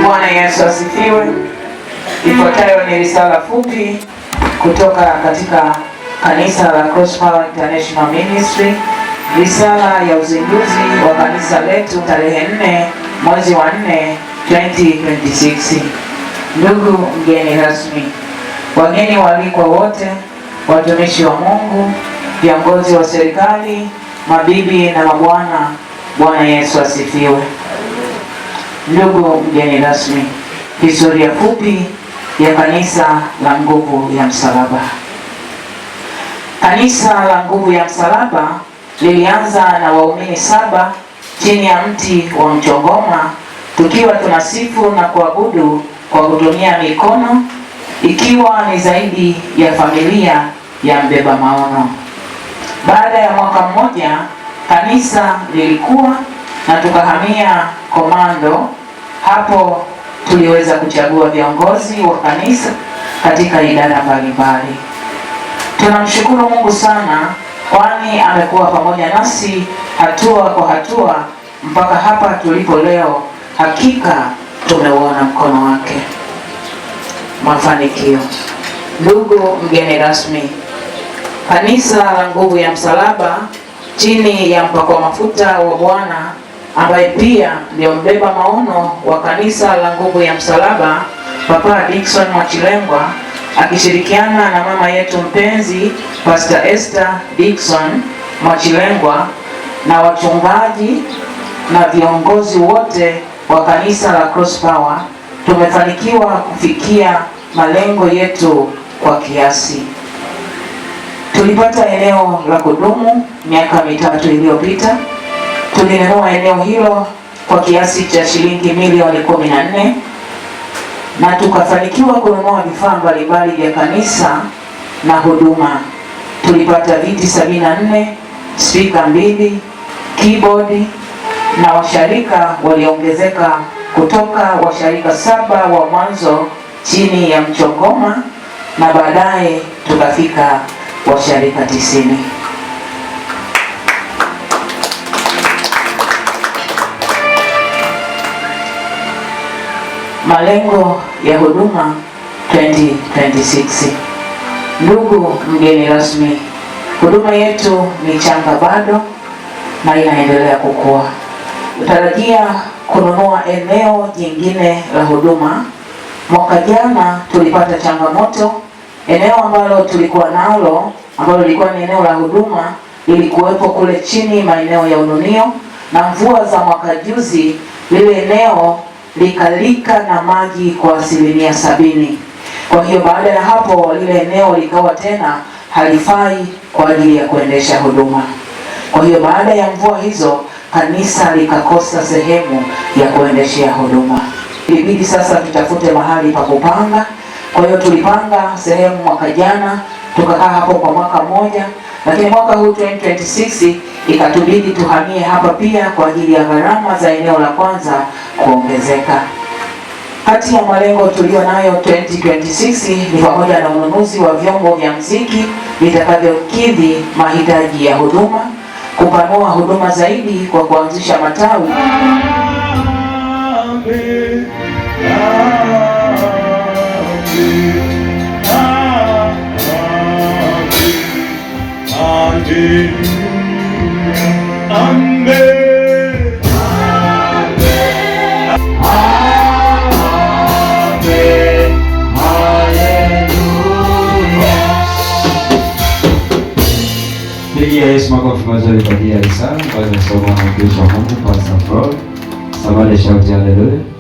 Bwana Yesu asifiwe. Ifuatayo ni risala fupi kutoka katika kanisa la Crosspower International Ministry, risala ya uzinduzi wa kanisa letu tarehe 4 mwezi wa 4 2026. Ndugu mgeni rasmi, wageni waalikwa wote, watumishi wa Mungu, viongozi wa serikali, mabibi na mabwana, Bwana Yesu asifiwe. Ndugu mgeni rasmi, historia fupi ya kanisa la Nguvu ya Msalaba. Kanisa la Nguvu ya Msalaba lilianza na waumini 7 chini ya mti wa mchongoma, tukiwa tunasifu na kuabudu kwa kutumia mikono, ikiwa ni zaidi ya familia ya mbeba maono. Baada ya mwaka mmoja, kanisa lilikuwa na tukahamia Komando. Hapo tuliweza kuchagua viongozi wa kanisa katika idara mbalimbali. Tunamshukuru Mungu sana, kwani amekuwa pamoja nasi hatua kwa hatua mpaka hapa tulipo leo. Hakika tumeuona mkono wake. Mafanikio. Ndugu mgeni rasmi, kanisa la Nguvu ya Msalaba chini ya mpako wa mafuta wa Bwana, ambaye pia ndio mbeba maono wa kanisa la Nguvu ya Msalaba, Papa Dickson Mwachilengwa, akishirikiana na mama yetu mpenzi Pastor Esther Dickson Mwachilengwa na wachungaji na viongozi wote wa kanisa la Crosspower, tumefanikiwa kufikia malengo yetu kwa kiasi. Tulipata eneo la kudumu miaka 3 iliyopita. Tulinunua eneo hilo kwa kiasi cha shilingi milioni 14 na tukafanikiwa kununua vifaa mbalimbali vya kanisa na huduma. Tulipata viti 74, speaker 2, keyboard, na washarika waliongezeka kutoka washarika 7 wa mwanzo chini ya mchongoma, na baadaye tukafika washarika 90. Malengo ya huduma 2026. Ndugu mgeni rasmi, huduma yetu ni changa bado na inaendelea kukua. Tunatarajia kununua eneo jingine la huduma. Mwaka jana tulipata changamoto. Eneo ambalo tulikuwa nalo, ambalo lilikuwa ni eneo la huduma, lilikuwepo kule chini maeneo ya Ununio, na mvua za mwaka juzi lile eneo likalika na maji kwa 70%. Kwa hiyo baada ya hapo lile eneo likawa tena halifai kwa ajili ya kuendesha huduma. Kwa hiyo baada ya mvua hizo kanisa likakosa sehemu ya kuendeshea huduma. Ilibidi sasa tutafute mahali pa kupanga. Kwa hiyo tulipanga sehemu mwaka jana, tukakaa hapo kwa mwaka mmoja, lakini mwaka huu 2026 ikatubidi tuhamie hapa pia kwa ajili ya gharama za eneo la kwanza kuongezeka. Kati ya malengo tulio nayo 2026 ni pamoja na ununuzi wa vyombo vya muziki vitakavyokidhi mahitaji ya huduma, kupanua huduma zaidi kwa kuanzisha matawi. Yesu makofi mazuri kwa ajili ya risala ambayo imesomwa na mtumishi wa Mungu Pastor Flor. Somebody shout hallelujah.